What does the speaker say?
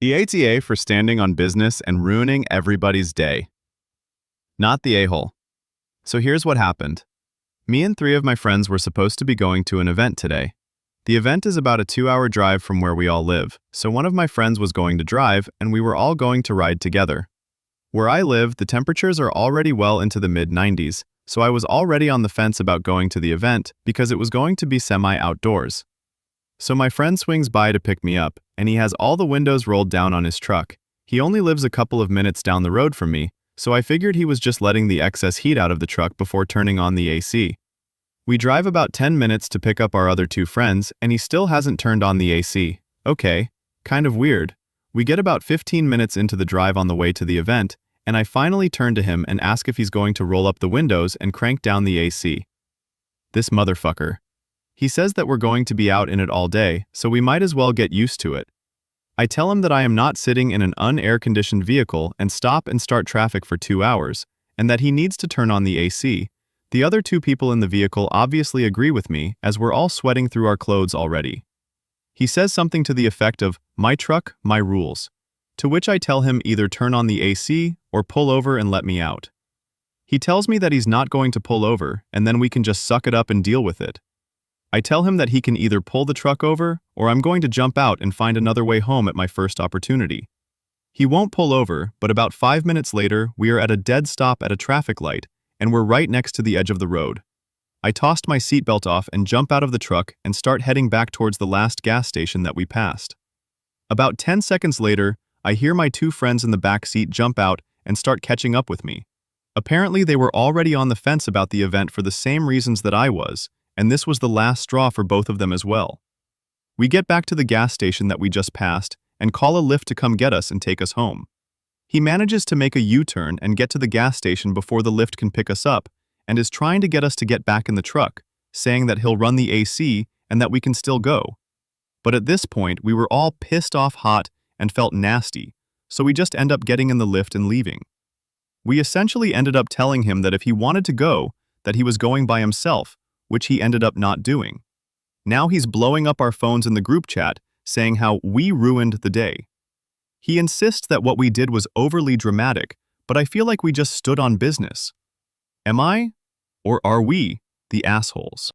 The ATA for standing on business and ruining everybody's day. Not the a-hole. So here's what happened. Me and 3 of my friends were supposed to be going to an event today. The event is about a 2-hour drive from where we all live, so one of my friends was going to drive and we were all going to ride together. Where I live, the temperatures are already well into the mid-90s, so I was already on the fence about going to the event because it was going to be semi-outdoors. So my friend swings by to pick me up, and he has all the windows rolled down on his truck. He only lives a couple of minutes down the road from me, so I figured he was just letting the excess heat out of the truck before turning on the AC. We drive about 10 minutes to pick up our other 2 friends, and he still hasn't turned on the AC. Okay, kind of weird. We get about 15 minutes into the drive on the way to the event, and I finally turn to him and ask if he's going to roll up the windows and crank down the AC. This motherfucker. He says that we're going to be out in it all day, so we might as well get used to it. I tell him that I am not sitting in an un-air-conditioned vehicle and stop and start traffic for 2 hours, and that he needs to turn on the AC. The other 2 people in the vehicle obviously agree with me, as we're all sweating through our clothes already. He says something to the effect of, "My truck, my rules," to which I tell him either turn on the AC or pull over and let me out. He tells me that he's not going to pull over, and then we can just suck it up and deal with it. I tell him that he can either pull the truck over, or I'm going to jump out and find another way home at my first opportunity. He won't pull over, but about 5 minutes later, we are at a dead stop at a traffic light, and we're right next to the edge of the road. I tossed my seatbelt off and jump out of the truck and start heading back towards the last gas station that we passed. About 10 seconds later, I hear my 2 friends in the back seat jump out and start catching up with me. Apparently, they were already on the fence about the event for the same reasons that I was, and this was the last straw for both of them as well. We get back to the gas station that we just passed and call a Lyft to come get us and take us home. He manages to make a U-turn and get to the gas station before the Lyft can pick us up and is trying to get us to get back in the truck, saying that he'll run the AC and that we can still go. But at this point, we were all pissed off hot and felt nasty, so we just end up getting in the Lyft and leaving. We essentially ended up telling him that if he wanted to go, that he was going by himself, which he ended up not doing. Now he's blowing up our phones in the group chat, saying how we ruined the day. He insists that what we did was overly dramatic, but I feel like we just stood on business. Am I, or are we, the assholes?